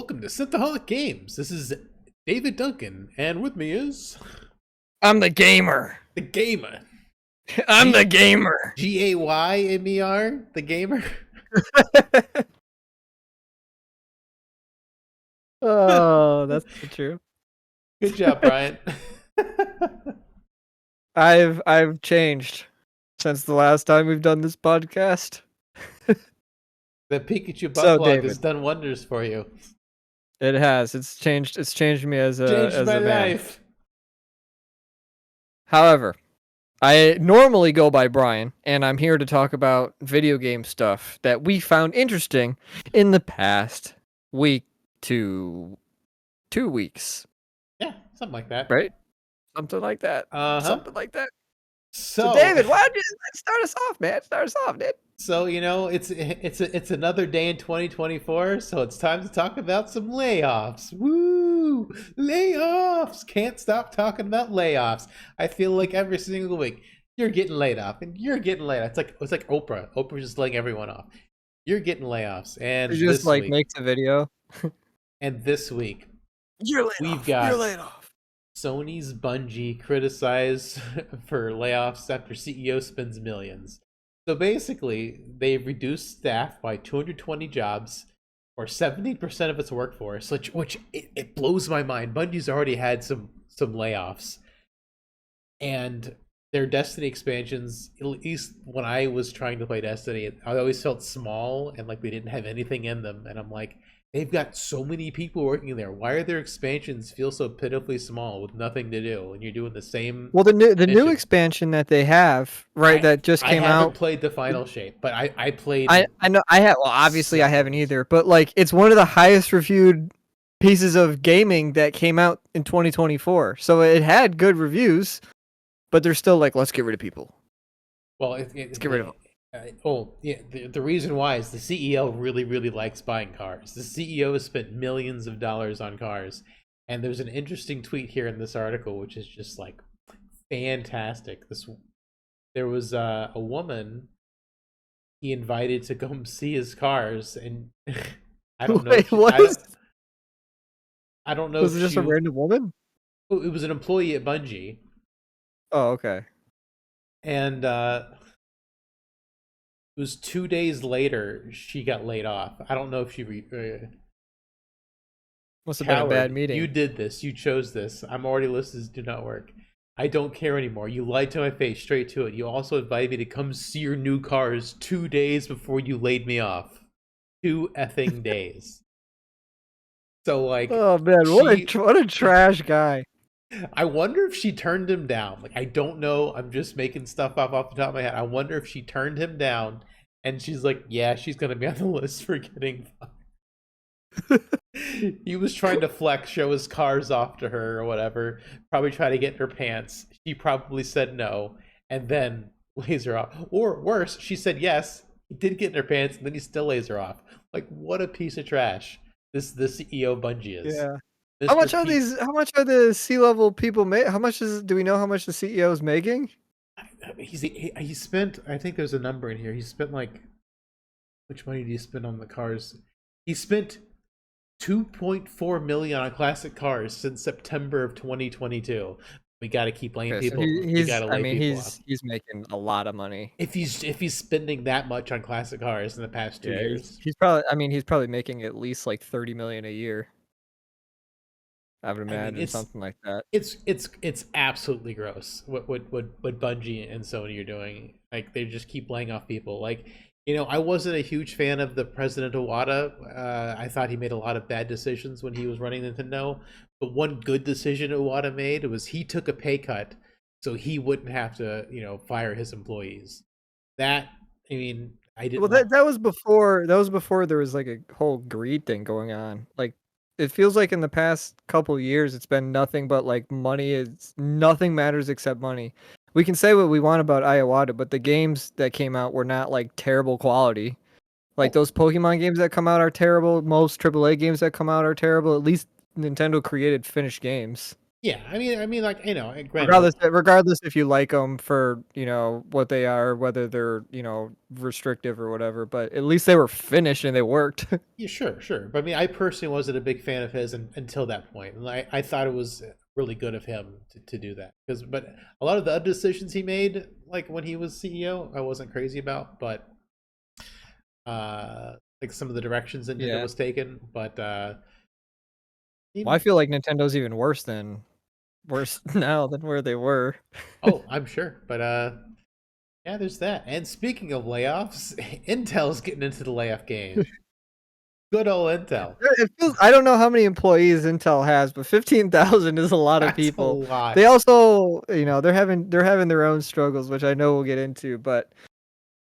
welcome to Synthaholic Games. This is David Duncan, and with me is I'm the gamer. the gamer. I'm the gamer. Gaymer, the gamer. Oh, that's so true. Good job, Brian. I've changed since the last time we've done this podcast. The Pikachu butt So, plug has David, done wonders for you. it has. It's changed me as a Changed my man. life. However, I normally go by Brian, and I'm here to talk about video game stuff that we found interesting in the past week to 2 weeks. Yeah, something like that. Right? Something like that. Uh-huh. So, David, why don't you start us off, man? Start us off, dude. So, it's another day in 2024, so it's time to talk about some layoffs. Woo! Layoffs! Can't stop talking about layoffs. I feel like every single week you're getting laid off and you're getting laid off. It's like Oprah. Oprah's just laying everyone off. You're getting layoffs. And It just this week, makes a video. this week You're laid we've off. got You're laid off. Sony's Bungie criticized for layoffs after CEO spends millions. So basically, they've reduced staff by 220 jobs, or 70% of its workforce, which it blows my mind. Bungie's already had some layoffs, and their Destiny expansions. At least when I was trying to play Destiny, I always felt small and like they didn't have anything in them. And I'm like, they've got so many people working there. Why are their expansions feel so pitifully small with nothing to do? And you're doing the same. Well, the new mission. expansion that they have, right, that just came I haven't out. played the final shape, but I played. I know I have. Well, obviously I haven't either, but like it's one of the highest reviewed pieces of gaming that came out in 2024. So it had good reviews, but they're still like, let's get rid of people. Well, let's get rid of them. The reason why is the CEO really, really likes buying cars. The CEO has spent millions of dollars on cars. And there's an interesting tweet here in this article, which is just like fantastic. There was a woman he invited to come see his cars, and I don't know. Wait, what? I don't know. Was it just a random woman? It was an employee at Bungie. Oh, okay. And it was 2 days later she got laid off. I don't know if she must have been a bad meeting. You did this. You chose this. I'm already listed as do not work. I don't care anymore. You lied to my face, straight to it. You also invited me to come see your new cars 2 days before you laid me off. 2 effing days. So like, oh man, what a trash guy. I wonder if she turned him down. Like, I don't know. I'm just making stuff up off the top of my head. I wonder if she turned him down, and she's like, yeah, she's gonna be on the list for getting fired. He was trying to flex, show his cars off to her or whatever. Probably try to get in her pants. She probably said no, and then lays her off. Or worse, she said yes. He did get in her pants, and then he still lays her off. Like, what a piece of trash the CEO of Bungie is. Yeah. How much are the C-level people make? Do we know how much the CEO is making? He spent, I think there's a number in here. He spent like, which money did he spend on the cars? He spent 2.4 million on classic cars since September of 2022. We got to keep laying people. He's making a lot of money. If he's spending that much on classic cars in the past 2 years, he's probably making at least like 30 million a year. I would imagine something like that. It's absolutely gross what Bungie and Sony are doing. Like, they just keep laying off people. Like, I wasn't a huge fan of the President Iwata. I thought he made a lot of bad decisions when he was running Nintendo. But one good decision Iwata made was he took a pay cut so he wouldn't have to, fire his employees. I didn't. Well, that was before there was like a whole greed thing going on. Like, it feels like in the past couple of years, it's been nothing but like money. Nothing matters except money. We can say what we want about Iwata, but the games that came out were not like terrible quality. Like those Pokemon games that come out are terrible. Most AAA games that come out are terrible. At least Nintendo created finished games. Yeah, like granted, Regardless if you like them for, what they are, whether they're, restrictive or whatever, but at least they were finished and they worked. yeah, sure, sure. But I mean, I personally wasn't a big fan of his until that point, and I thought it was really good of him to do that. But a lot of the other decisions he made, like when he was CEO, I wasn't crazy about. But like some of the directions Nintendo Yeah. was taken. But Well, I even feel like Nintendo's even worse now than where they were. oh, I'm sure. But yeah, there's that. And speaking of layoffs, Intel's getting into the layoff game. Good old Intel. It feels, I don't know how many employees Intel has, but 15,000 is a lot of That's a people. lot. They also, they're having their own struggles, which I know we'll get into, but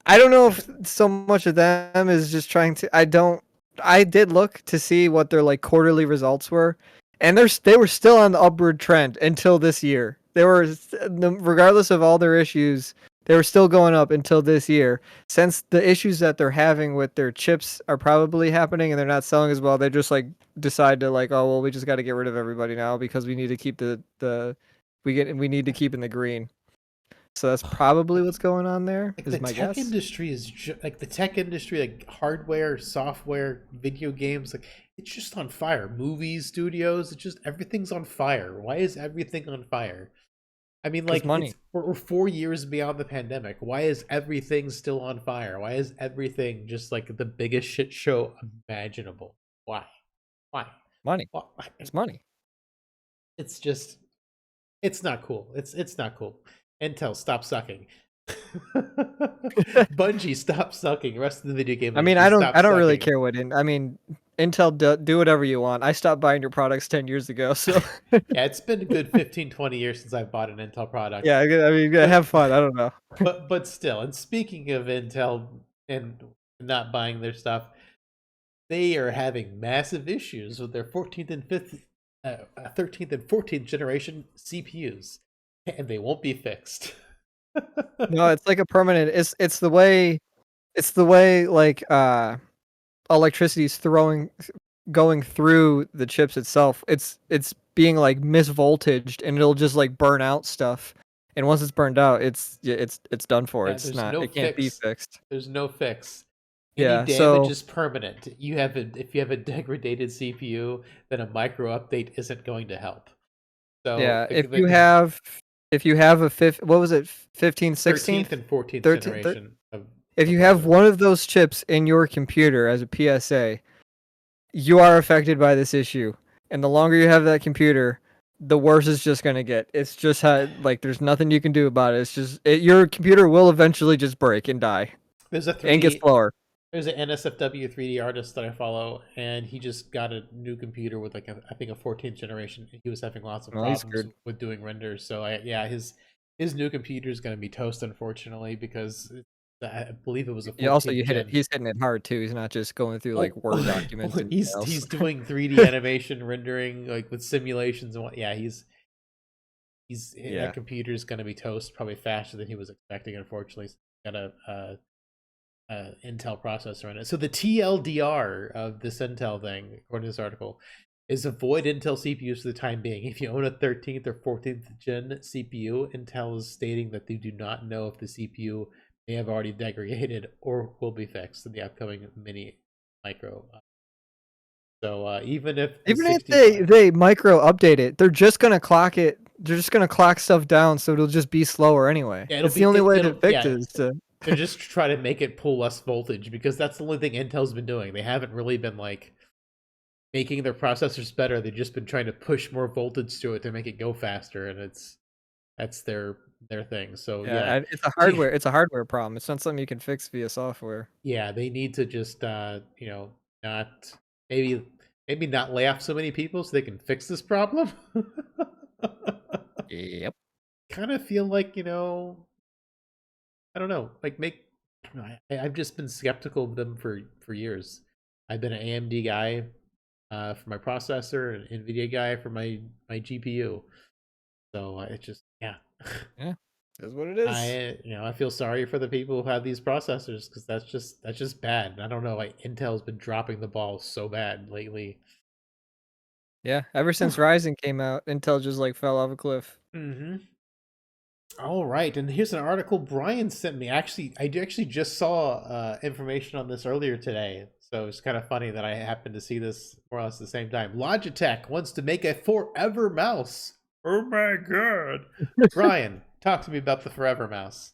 I don't know if so much of them is just trying to. I did look to see what their like quarterly results were, and they were still on the upward trend until this year. They were, regardless of all their issues, they were still going up until this year. Since the issues that they're having with their chips are probably happening and they're not selling as well, they just like decide to like, oh well, we just got to get rid of everybody now because we need to keep we need to keep in the green. So that's probably Like what's going on there, like the is my tech guess. industry is like the tech industry, like hardware, software, video games, like it's just on fire. Movies, studios, it's just everything's on fire. Why is everything on fire? I mean, Because like money, we're 4 years beyond the pandemic. Why is everything still on fire? Why is everything just like the biggest shit show imaginable? Why? Why? money, Why? it's money. It's just it's not cool. It's not cool. Intel, stop sucking. Bungie, stop sucking. The rest of the video game I mean, industry, stop I don't really sucking. care I mean, Intel, do whatever you want. I stopped buying your products 10 years ago, so Yeah, it's been a good 15, 20 years since I've bought an Intel product. yeah, I mean, yeah, But have fun. I don't know. but still, and speaking of Intel and not buying their stuff, they are having massive issues with their 14th and 5th 13th and 14th generation CPUs, and they won't be fixed. No, it's like a permanent. It's the way like electricity's going through the chips itself. It's being like misvoltaged, and it'll just like burn out stuff. And once it's burned out, it's done for. Yeah, there's no It can't be fix. fixed. There's no fix. Any Yeah, damage so is permanent. If you have a degraded CPU, then a micro update isn't going to help. So yeah, if you have a fifth, what was it, 15, 13th 16th, and 14th 13, generation if of you have micro. one of those chips in your computer as a PSA, you are affected by this issue. And the longer you have that computer, the worse it's just gonna get. It's just how, like, there's nothing you can do about it. It's just your computer will eventually just break and die There's a and get 3D. slower. There's an NSFW 3D artist that I follow, and he just got a new computer with I think a 14th generation. He was having lots of Well, he's problems screwed. with doing renders. So yeah, his new computer is going to be toast, unfortunately, because I believe it was a Also, 14th gen. he's hitting it hard too. He's not just going through like Oh, Word documents and emails. he's doing 3D animation rendering like with simulations and what. Yeah, he's that Yeah. computer is going to be toast probably faster than he was expecting. Unfortunately, so he's got Intel processor in it. So the TLDR of this Intel thing, according to this article, is avoid Intel CPUs for the time being. If you own a 13th or 14th gen CPU, Intel is stating that they do not know if the CPU may have already degraded or will be fixed in the upcoming mini micro. So even if the Even if 65, they micro update it, they're just gonna clock it. They're just gonna clock stuff down, so it'll just be slower anyway. yeah, It's the only way to it'll fix yeah, it. Is to they're just try to make it pull less voltage because that's the only thing Intel's been doing. They haven't really been like making their processors better. They've just been trying to push more voltage to it to make it go faster, and that's their thing. So Yeah, yeah, it's a hardware problem. It's not something you can fix via software. yeah, they need to just not maybe maybe not lay off so many people so they can fix this problem. Yep. Kind of feel like I don't know, like make I don't know, I've just been skeptical of them for years. I've been an AMD guy for my processor, an NVIDIA guy for my GPU. So it just yeah. Yeah. That's what it is. I feel sorry for the people who have these processors because that's just bad. I don't know, like Intel's been dropping the ball so bad lately. Yeah, ever since Ryzen came out, Intel just like fell off a cliff. Mm-hmm. All right, and here's an article Brian sent me. Actually, actually just saw information on this earlier today, so it's kind of funny that I happened to see this more or less at the same time. Logitech wants to make a forever mouse. Oh my god! Brian, talk to me about the forever mouse.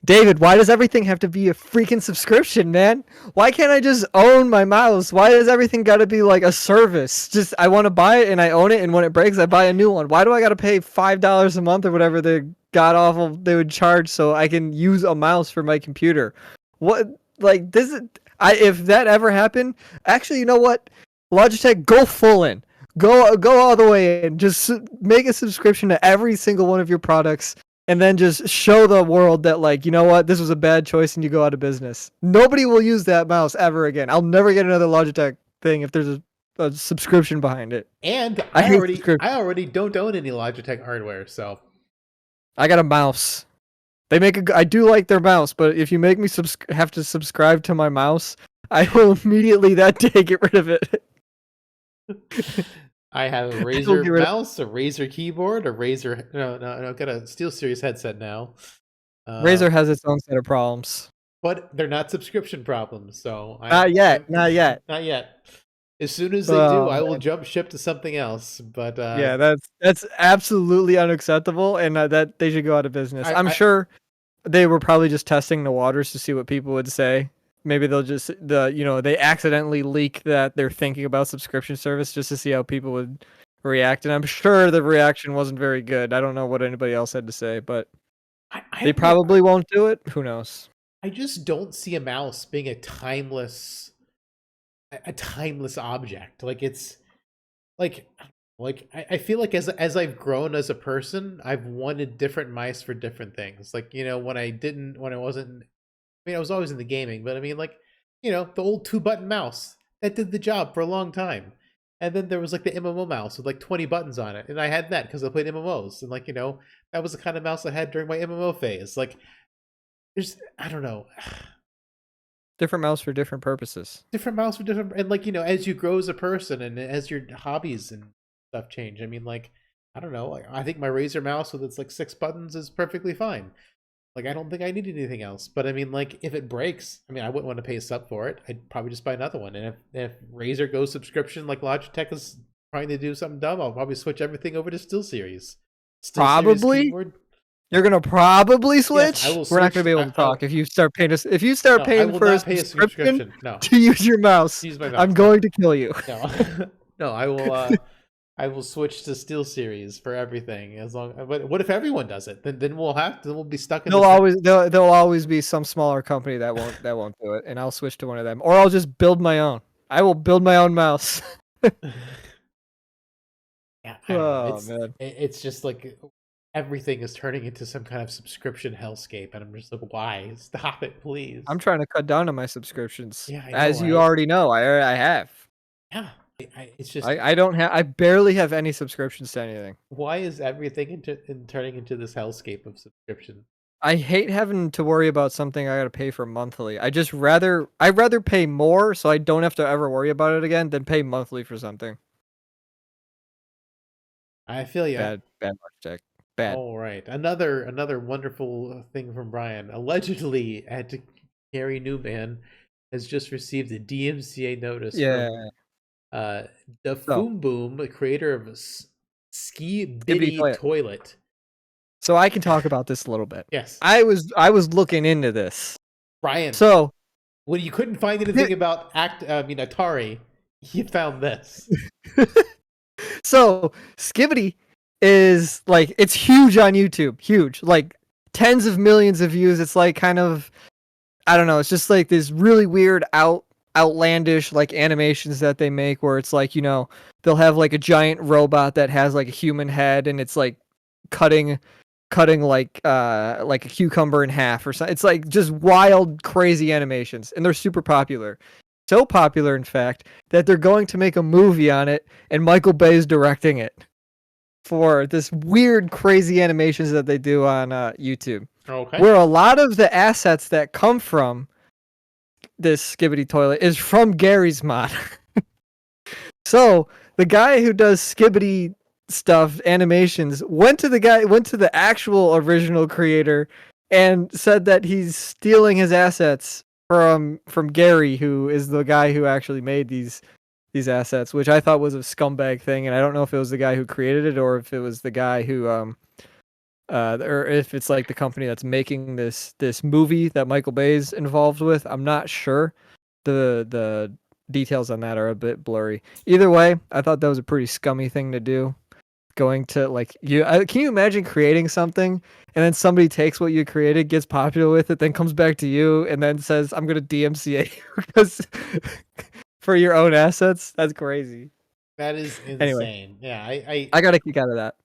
David, why does everything have to be a freaking subscription, man? Why can't I just own my mouse? Why does everything got to be like a service? Just I want to buy it and I own it, and when it breaks, I buy a new one. Why do I got to pay $5 a month or whatever the god awful they would charge so I can use a mouse for my computer? What like this? If that ever happened, actually, you know what? Logitech, go full in. Go all the way in. Just make a subscription to every single one of your products and then just show the world that, like, you know what, this was a bad choice and you go out of business. Nobody will use that mouse ever again. I'll never get another Logitech thing if there's a subscription behind it. And I hate I already don't own any Logitech hardware, so I got a mouse. They make I do like their mouse, but if you make me have to subscribe to my mouse, I will immediately that day get rid of it. I have a Razer mouse, a Razer keyboard, a Razer. No, I've got a SteelSeries headset now. Razer has its own set of problems, but they're not subscription problems. So not yet. not yet. As soon as they do, I will jump ship to something else. But yeah, that's absolutely unacceptable, and that they should go out of business. I'm sure they were probably just testing the waters to see what people would say. Maybe they'll just they accidentally leak that they're thinking about subscription service just to see how people would react, and I'm sure the reaction wasn't very good. I don't know what anybody else had to say, but they probably won't do it. Who knows? I just don't see a mouse being a timeless object. Like it's like I feel like as I've grown as a person, I've wanted different mice for different things. Like, when I wasn't, I was always into gaming, but I mean, like, the old 2-button mouse that did the job for a long time. And then there was like the MMO mouse with like 20 buttons on it, and I had that because I played MMOs, and like, that was the kind of mouse I had during my MMO phase. Like, I don't know. Different mouse for different purposes. Different mouse for different, and like, as you grow as a person and as your hobbies and stuff change. I mean, like, I don't know. I think my Razer mouse with its like 6 buttons is perfectly fine. Like, I don't think I need anything else. But I mean, like, if it breaks, I mean, I wouldn't want to pay a sub for it. I'd probably just buy another one. And if Razer goes subscription like Logitech is trying to do something dumb, I'll probably switch everything over to SteelSeries. Probably. You're gonna probably switch. Yes, I will We're not gonna be able to talk if you start paying us. If you start paying for a subscription to use your mouse, I'm going to kill you. No, no, I will. I will switch to SteelSeries for everything as long. But what if everyone does it? Then we'll be stuck in. There'll always be some smaller company that won't do it, and I'll switch to one of them, or I'll just build my own. I will build my own mouse. Yeah. Man, it's just like everything is turning into some kind of subscription hellscape, and I'm just like, why? Stop it, please. I'm trying to cut down on my subscriptions. Yeah, as you already know, I have. Yeah. It's just I don't have. I barely have any subscriptions to anything. Why is everything turning into this hellscape of subscription? I hate having to worry about something I gotta pay for monthly. I'd rather pay more so I don't have to ever worry about it again than pay monthly for something. I feel you. Bad Logitech. Bad. All right, another wonderful thing from Brian. Allegedly, Gary Newman has just received a DMCA notice. Yeah. The Foom Boom, creator of Skibidi Toilet. So I can talk about this a little bit. Yes. I was looking into this. Brian. So when you couldn't find anything about Atari, you found this. So Skibidi is like, it's huge on YouTube. Huge. Like tens of millions of views. It's like kind of, I don't know, it's just like this really weird outlandish like animations that they make where it's like, they'll have like a giant robot that has like a human head and it's like cutting like a cucumber in half or something. It's like just wild, crazy animations, and they're super popular. So popular, in fact, that they're going to make a movie on it, and Michael Bay is directing it for this weird, crazy animations that they do on YouTube. Okay. Where a lot of the assets that come from this Skibidi Toilet is from Gary's mod. So the guy who does Skibbity stuff, animations, went to the actual original creator and said that he's stealing his assets from Gary, who is the guy who actually made these assets, which I thought was a scumbag thing, and I don't know if it was the guy who created it or if it was the guy who or if it's like the company that's making this movie that Michael Bay's involved with. I'm not sure. The details on that are a bit blurry. Either way, I thought that was a pretty scummy thing to do. Going to like can you imagine creating something and then somebody takes what you created, gets popular with it, then comes back to you and then says, "I'm gonna DMCA you because for your own assets." That's crazy. That is Anyway, insane. Yeah, I I got a kick out of that.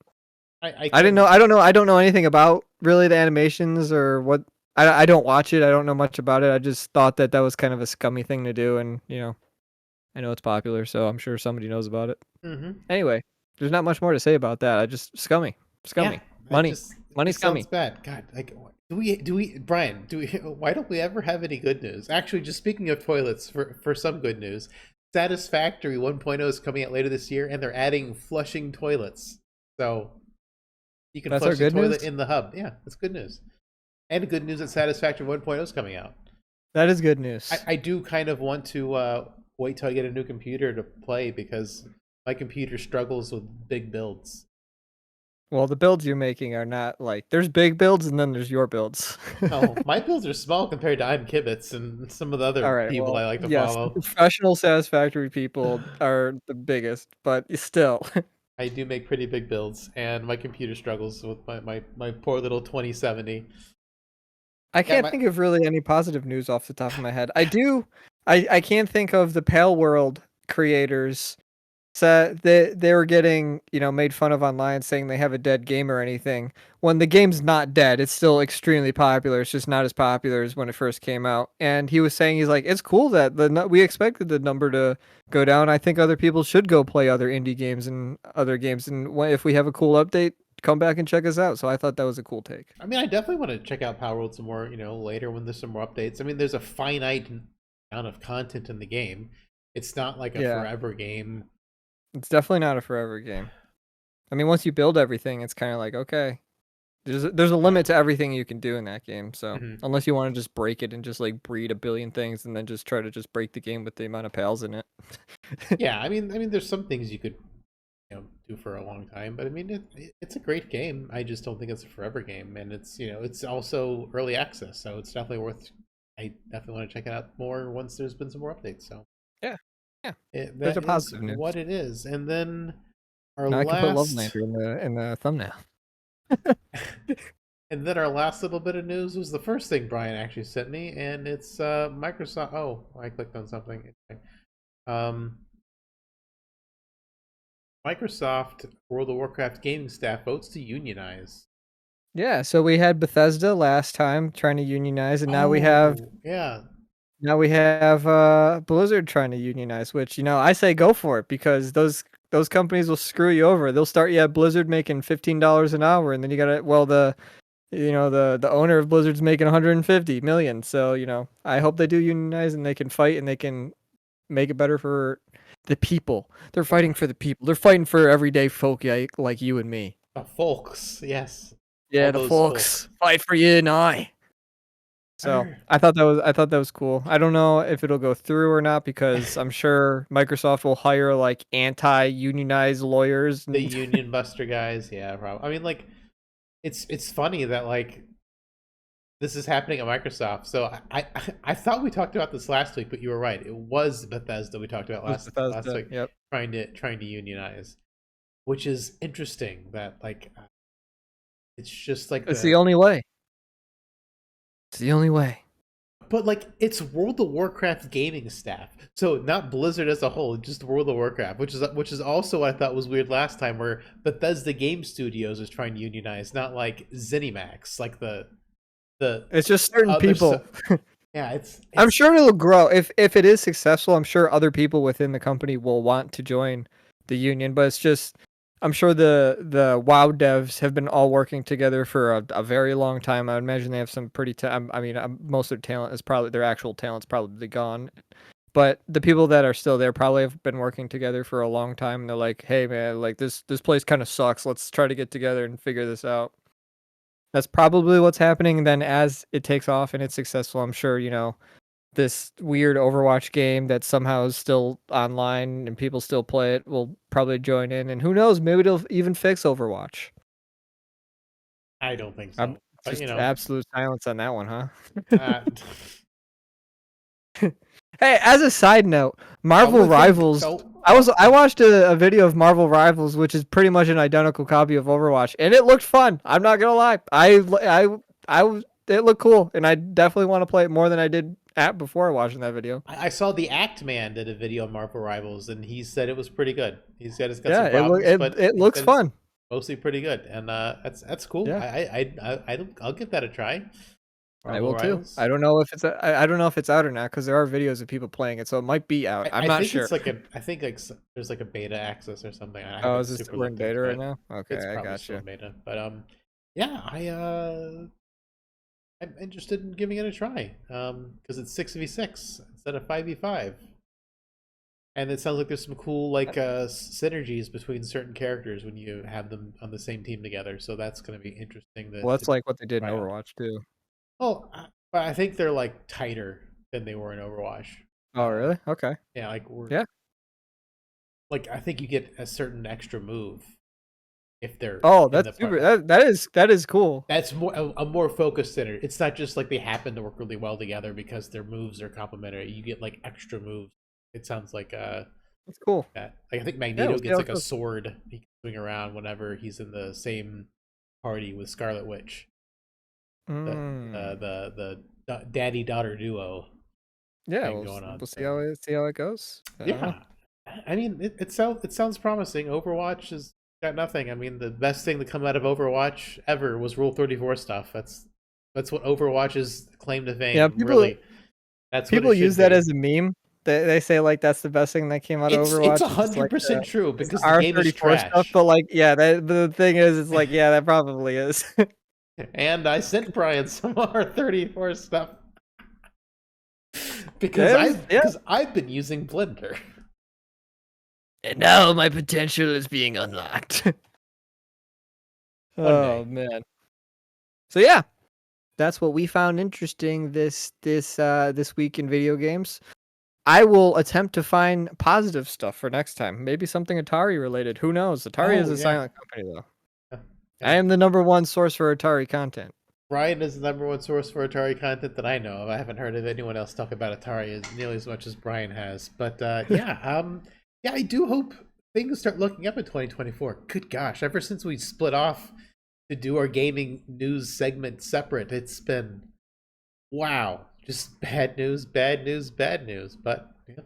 I I didn't know. can. I don't know. I don't know anything about really the animations or what. I don't watch it. I don't know much about it. I just thought that that was kind of a scummy thing to do, and I know it's popular, so I'm sure somebody knows about it. Hmm. Anyway, there's not much more to say about that. I just scummy, Yeah, scummy, it money, just it money, just sounds scummy. bad. God, like do we Brian? Do we? Why don't we ever have any good news? Actually, just speaking of toilets, for some good news, Satisfactory 1.0 is coming out later this year, and they're adding flushing toilets. So you can That's our flush the good toilet news. in the hub. Yeah, that's good news. And good news that Satisfactory 1.0 is coming out. That is good I, news. I do kind of want to wait till I get a new computer to play because my computer struggles with big builds. Well, the builds you're making are not like there's big builds and then there's your builds. Oh, my builds are small compared to I'm Kibitz and some of the other All right. people Well, I like to yes, the follow. professional satisfactory people are the biggest, but still. I do make pretty big builds, and my computer struggles with my poor little 2070. I Yeah, can't my think of really any positive news off the top of my head. I do. I can't think of the Pale World creators. So they were getting made fun of online, saying they have a dead game or anything. When the game's not dead, it's still extremely popular. It's just not as popular as when it first came out. And he was saying he's like, it's cool that we expected the number to go down. I think other people should go play other indie games and other games. And if we have a cool update, come back and check us out. So I thought that was a cool take. I mean, I definitely want to check out Power World some more, later when there's some more updates. I mean, there's a finite amount of content in the game. It's not like a Yeah. forever game. It's definitely not a forever game. I mean, once you build everything, it's kind of like, okay, there's a Yeah. limit to everything you can do in that game. So Hmm. unless you want to just break it and just like breed a billion things and then just try to just break the game with the amount of pals in it. Yeah, I mean, there's some things you could do for a long time, but I mean, it's a great game. I just don't think it's a forever game, and it's also early access, so it's definitely worth. I definitely want to check it out more once there's been some more updates. So Yeah, yeah. There's that a is positive news. what it is, and then our Now I can put Love last. Lander in the thumbnail. And then our last little bit of news was the first thing Brian actually sent me, and it's Microsoft. Oh, I clicked on something. Okay. Um, Microsoft World of Warcraft gaming staff votes to unionize. Yeah, so we had Bethesda last time trying to unionize, and Oh, yeah. now we have Blizzard trying to unionize, which I say go for it because those companies will screw you over. They'll start you at Blizzard making $15 an hour, and then you gotta the owner of Blizzard's making 150 million. So I hope they do unionize and they can fight and they can make it better for the people. They're fighting for the people. They're fighting for everyday folk like you and me. The folks, yes. Yeah, All the those folk. folks fight for you and I. So Arr. I thought that was cool. I don't know if it'll go through or not because I'm sure Microsoft will hire like anti-unionized lawyers The and Union Buster guys, yeah, probably. I mean, like, it's funny that like this is happening at Microsoft. So I thought we talked about this last week, but you were right. It was Bethesda we talked about it was last Bethesda. week, Yep. trying to unionize, which is interesting. That like it's just like It's the only way. It's the only way. but like it's World of Warcraft gaming staff, so not Blizzard as a whole, just World of Warcraft, which is also what I thought was weird last time, where Bethesda Game Studios is trying to unionize, not like ZeniMax, like the It's just certain other. people. Yeah, I'm it's sure it'll grow. If it is successful, I'm sure other people within the company will want to join the union, but it's just I'm sure the WoW devs have been all working together for a very long time. I would imagine they have some pretty I mean, most of their talent is probably their actual talent's probably gone, But the people that are still there probably have been working together for a long time. And they're like, "Hey, man, like this place kind of sucks. Let's try to get together and figure this out." That's probably what's happening. And then as it takes off and it's successful, I'm sure this weird Overwatch game that somehow is still online and people still play it will probably join in. And who knows? Maybe it'll even fix Overwatch. I don't think I'm so. But just absolute silence on that one, huh? uh, Hey, as a side note, I Marvel would think. Rivals. Oh, I watched a video of Marvel Rivals, which is pretty much an identical copy of Overwatch, and it looked fun. I'm not gonna lie. It looked cool, and I definitely want to play it more than I did at before watching that video. I saw the Act Man did a video on Marvel Rivals, and he said it was pretty good. He's got Yeah, some problems, but it he looks said it's fun. mostly pretty good, and that's cool. Yeah, I'll give that a try. I Marvel will too. Rivals. I don't know if I don't know if it's out or not because there are videos of people playing it, so it might be out. I'm I not think sure. it's like I think like there's like a beta access or something. I Oh, haven't is this super we're in looked beta into right it. now? Okay, It's I probably still gotcha. in beta, but yeah, I'm interested in giving it a try. Because it's 6v6 instead of 5v5. And it sounds like there's some cool like synergies between certain characters when you have them on the same team together. So that's going to be interesting Well, to that's like what they did in try out. Overwatch too. Oh, but I think they're like tighter than they were in Overwatch. Oh, really? Okay. Yeah, like we're Yeah. like I think you get a certain extra move if they're Oh, in that's the super. part. That is cool. That's more a more focused center. It's not just like they happen to work really well together because their moves are complementary. You get like extra moves. It sounds like That's cool. that. Like I think Yeah, we'll Magneto see gets how like it a goes. sword he can swing around whenever he's in the same party with Scarlet Witch. The Mm. daddy daughter duo Yeah, thing going on. we'll see So how it goes. I don't know. yeah, I mean it sounds promising. Overwatch has got nothing. I mean the best thing to come out of Overwatch ever was Rule 34 stuff. That's what Overwatch's claim to Yeah, fame. Really, that's what it people should use that be. as a meme. They say like that's the best thing that came out of It's Overwatch. a It's just hundred like percent true this because the game is R34 stuff, trash. but like yeah, the thing is, it's like yeah, that probably is. And I sent Brian some R34 stuff Yeah. because I've been using Blender. And now my potential is being unlocked. One Oh day. man. So yeah, that's what we found interesting this week in video games. I will attempt to find positive stuff for next time. Maybe something Atari related. Who knows? Atari is Oh a yeah. silent company though. I Yeah. am the number one source for Atari content. Brian is the number one source for Atari content that I know of. I haven't heard of anyone else talk about Atari nearly as much as Brian has. But yeah, I do hope things start looking up in 2024. Good gosh, ever since we split off to do our gaming news segment separate, it's been wow, just bad news, bad news, bad news. But yeah,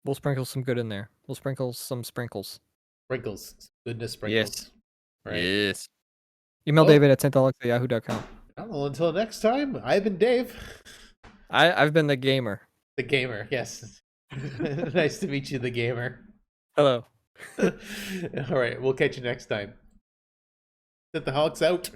We'll sprinkle some good in there. We'll sprinkle some sprinkles. sprinkles, goodness Yes. sprinkles, right? Yes. Email Well, David at Yahoo.com. well, until next time, I've been Dave, I've been the gamer. the gamer. Yes, nice to meet you, the gamer. Hello. All right, we'll catch you next time. Set the Hawks out.